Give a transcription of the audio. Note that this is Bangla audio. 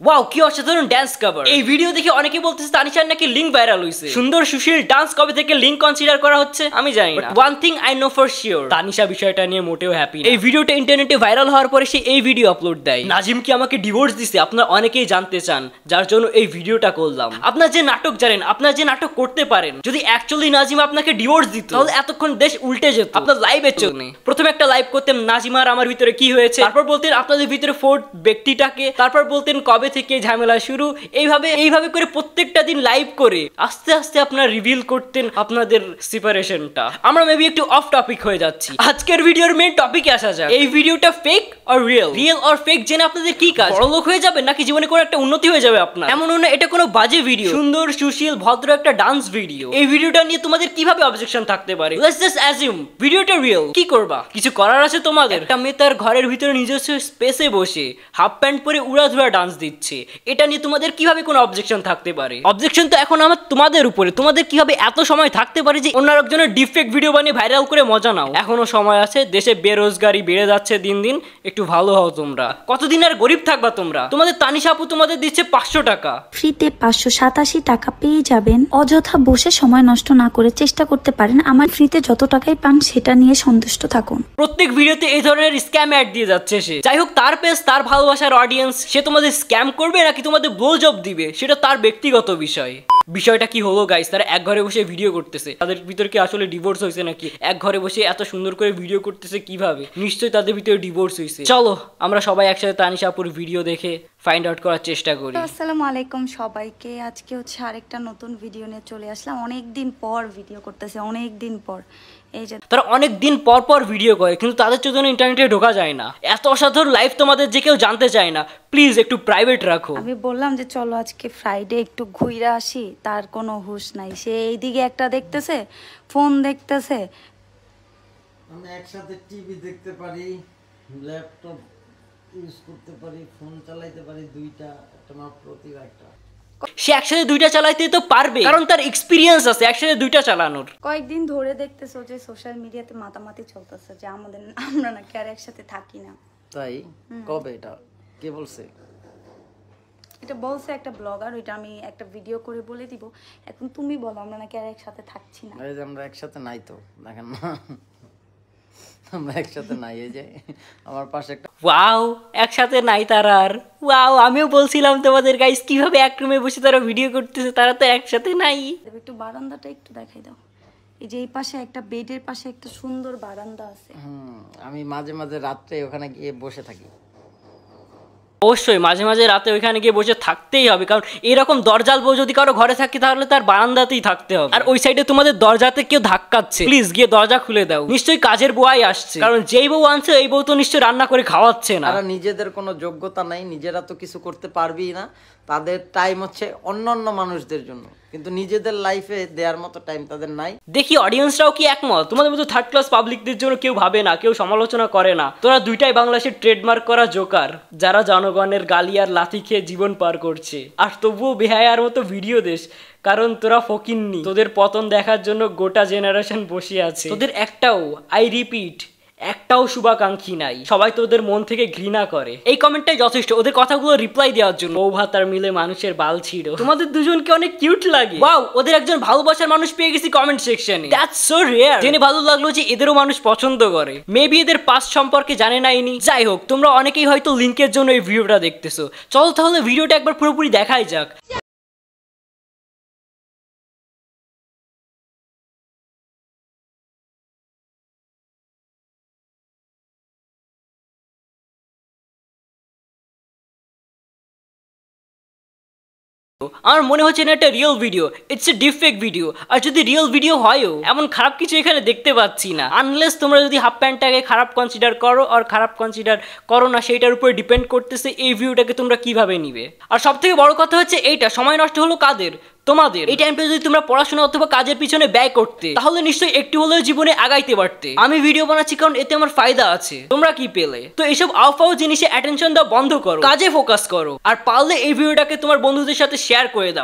ওয়াও কি অসাধারণ ডান্স কভার। এই ভিডিও দেখে অনেকে বলতেছে তানিশার নাকি লিংক ভাইরাল হইছে। সুন্দর সুশীল ডান্স কবে থেকে লিংক কনসিডার করা হচ্ছে আমি জানি না। One thing I know for sure, Tanisha বিষয়টা নিয়ে মোটেও হ্যাপি না। এই ভিডিওটা ইন্টারনেটে ভাইরাল হওয়ার পরে সে এই ভিডিও আপলোড দেয়। নাজিম কি আমাকে ডিভোর্স দিছে আপনারা অনেকেই জানতে চান, যার জন্য এই ভিডিওটা করলাম। আপনার যে নাটক জানেন, আপনার যে নাটক করতে পারেন, যদি অ্যাকচুয়ালি নাজিম আপনাকে ডিভোর্স দিত তাহলে এতক্ষণ দেশ উল্টে যেত। আপনার লাইভের জন্য প্রথমে একটা লাইভ করতেন নাজিম আর আমার ভিতরে কি হয়েছে, তারপর বলতেন আপনাদের ভিতরে ফোর্থ ব্যক্তিটাকে, তারপর বলতেন কবে থেকে ঝামেলা শুরু। এইভাবে করে প্রত্যেকটা দিন লাইভ করে আস্তে আস্তে আপনারা রিভিল করতেন আপনাদের সেপারেশনটা। আমরা মেবি একটু অফ টপিক হয়ে যাচ্ছি। আজকের ভিডিওর মেইন টপিকে আসা যাক। এই ভিডিওটা ফেক আর রিয়েল, রিয়েল আর ফেক জেনে আপনাদের কি কাজ? বড়লোক হয়ে যাবেন নাকি জীবনে কোনো একটা উন্নতি হয়ে যাবে আপনার? এমন না এটা কোনো বাজে ভিডিও, সুন্দর সুশীল ভদ্র একটা ডান্স ভিডিও। এই ভিডিওটা নিয়ে তোমাদের কিভাবে অবজেকশন থাকতে পারে? লেটস জাস্ট অ্যাজিউম ভিডিওটা রিয়েল। কি করবা? কিছু করার আছে তোমাদের? একটা মেয়ে তার ঘরের ভিতরে নিজস্ব স্পেসে বসে হাফ প্যান্ট পরে উড়াধুরা ডান্স দিচ্ছে, এটা নিয়ে তোমাদের কিভাবে কোনো অবজেকশন থাকতে পারে? অবজেকশন তো এখন আমার তোমাদের উপরে। তোমাদের কিভাবে এত সময় থাকতে পারে যে অন্য একজনের ডিফেক্ট ভিডিও বানিয়ে ভাইরাল করে মজা নাও? এখনো সময় আছে, দেশে বেরোজগারি বেড়ে যাচ্ছে দিন দিন, একটু ভালো হও তোমরা। কতদিন আর গরিব থাকবা তোমরা? তোমাদের তানিশা আপু তোমাদের দিচ্ছে 500 টাকা ফ্রিতে, 587 টাকা পেয়ে যাবেন। অযথা বসে সময় নষ্ট না করে চেষ্টা করতে পারেন আমার ফ্রিতে যত টাকাই পান সেটা নিয়ে সন্তুষ্ট থাকুন। প্রত্যেক ভিডিওতে এই ধরনের স্ক্যাম অ্যাড দিয়ে যাচ্ছে সে। যাই হোক, তার পেজ, তার ভালোবাসার অডিয়েন্স, সে তোমাদের স্ক্যাম করবে নাকি তোমাদের ব্লোজব দিবে সেটা তার ব্যক্তিগত বিষয়। বিষয়টা কি হলো গাইস? তারা এক ঘরে বসে ভিডিও করতেছে, তাদের ভিতরে কি আসলে ডিভোর্স হয়েছে নাকি? এক ঘরে বসে এত সুন্দর করে ভিডিও করতেছে কিভাবে? নিশ্চয়ই তাদের ভিতরে ডিভোর্স হয়েছে। চলো আমরা সবাই একসাথে তানিশা আপুর ভিডিও দেখে ফাইন্ড আউট করার চেষ্টা করি। আসসালামু আলাইকুম সবাইকে। আজকে হচ্ছে আরেকটা নতুন ভিডিও নিয়ে চলে আসলাম। অনেকদিন পর ভিডিও করতেছে, অনেকদিন পর। এই যে তারা অনেক দিন পর পর ভিডিও করে, কিন্তু তাদের জন্য ইন্টারনেটে ঢোকা যায় না। এত অসাধারণ লাইফ তোমাদের যে কেউ জানতে চায় না। প্লিজ একটু প্রাইভেট রাখো। আমি বললাম যে চলো আজকে ফ্রাইডে একটু ঘুরে আসি, তার কোনো হুঁশ নাই। সে এইদিকে একটা দেখতেছে, ফোন দেখতেছে। আমি একসাথে টিভি দেখতে পারি, ল্যাপটপ ইউজ করতে পারি, ফোন চালাইতে পারি, দুইটা, একটা মাত্র একটা। সে একসাথে দুইটা চালাইতে তো পারবে, কারণ তার এক্সপিরিয়েন্স আছে একসাথে দুইটা চালানোর। কয়েকদিন ধরে দেখতেছো যে সোশ্যাল মিডিয়াতে মাতামাতি চলতেছে যে আমরা নাকি আর একসাথে থাকি না। তাই? কবে? এটা কে বলছে? এটা বলছে একটা ব্লগার, ওইটা আমি একটা ভিডিও করে বলে দিব। এখন তুমি বলো আমরা নাকি আর একসাথে থাকছি না? এই যে আমরা একসাথে নাই তো, দেখেন না আমরা একসাথে নাই। এই যে আমার পাশে একটা, ওয়াও একসাথে নাই তারা আর। ওয়াও আমিও বলছিলাম তোমাদের গাইস কিভাবে এক রুমে বসে তারা ভিডিও করতেছে, তারা তো একসাথে নাই। একটু বারান্দাটা একটু দেখাই দাও। এই যে এই পাশে একটা বেডের পাশে একটা সুন্দর বারান্দা আছে। আমি মাঝে মাঝে রাত্রে ওখানে গিয়ে বসে থাকি। অবশ্যই মাঝে মাঝে রাতে ওইখানে গিয়ে বসে থাকতেই হবে, কারণ এরকম দরজাল বউ যদি কারো ঘরে থাকে তাহলে তার বারান্দাতেই থাকতে হবে। আর ওই সাইডে তোমাদের দরজাতে কেউ ধাক্কাচ্ছে, প্লিজ গিয়ে দরজা খুলে দাও। নিশ্চয়ই কাজের বুয়াই আসছে, কারণ যেই বউ আনছে এই বউ তো নিশ্চয়ই রান্না করে খাওয়াচ্ছে না। তারা নিজেদের কোনো যোগ্যতা নাই, নিজেরা তো কিছু করতে পারবেই না। তাদের টাইম হচ্ছে অন্যান্য মানুষদের জন্য, কিন্তু নিজেদের লাইফে দেওয়ার মতো টাইম তাদের নাই। দেখি অডিয়েন্সরাও কি একমত? তোমাদের মতো থার্ড ক্লাস পাবলিকদের জন্য কেউ ভাবে না, কেউ সমালোচনা করে না। তোরা দুইটাই বাংলাদেশের ট্রেডমার্ক করা জোকার, যারা জনগণের গালি আর লাথি খেয়ে জীবন পার করছে, আর তবুও বেহায়ার মতো ভিডিও দেশ। কারণ তোরা ফকিন্নি, তোদের পতন দেখার জন্য গোটা জেনারেশন বসে আছে। তোদের একটাও, আই রিপিট, একটাও শুভাকাঙ্ক্ষী নাই। সবাই তোদের মন থেকে ঘৃণা করে। এই কমেন্টটাই যথেষ্ট ওদের কথাগুলো রিপ্লাই দেওয়ার জন্য। বউ ভাতার মিলে মানুষের বাল ছিল। তোমাদের দুজনকে অনেক কিউট লাগে। ওয়াও, ওদের একজন ভালোবাসার মানুষ পেয়ে গেছি কমেন্ট সেকশনে। That's so rare. জেনে ভালো লাগলো যে এদেরও মানুষ পছন্দ করে। মেবি এদের পাস্ট সম্পর্কে জানে নাইনি। যাই হোক, তোমরা অনেকেই হয়তো লিংকের জন্য এই ভিডিওটা দেখতেছো। চলো তাহলে ভিডিওটা একবার পুরোপুরি দেখাই যাক। আমার মনে হচ্ছে না একটা real video, it's a defect video. আর যদি রিয়েল ভিডিও হয়ও, এমন খারাপ কিছু এখানে দেখতে পাচ্ছি না। আনলেস তোমরা যদি হাফ প্যান্টটাকে খারাপ কনসিডার করো, আর খারাপ কনসিডার করো না, সেইটার উপরে ডিপেন্ড করতেছে এই ভিডিওটাকে তোমরা কিভাবে নিবে। আর সব থেকে বড় কথা হচ্ছে এইটা, সময় নষ্ট হলো কাদের? তোমাদের। এই টাইমটা যদি তোমরা পড়াশোনা অথবা কাজের পিছনে ব্যয় করতে, তাহলে নিশ্চয়ই একটু হলেও জীবনে আগাইতে পারতে। আমি ভিডিও বানাচ্ছি কারণ এতে আমার ফায়দা আছে। তোমরা কি পেলে? তো এইসব আউফাউ জিনিসে অ্যাটেনশন দেওয়া বন্ধ করো, কাজে ফোকাস করো। আর পারলে এই ভিডিওটাকে তোমার বন্ধুদের সাথে শেয়ার করে দাও।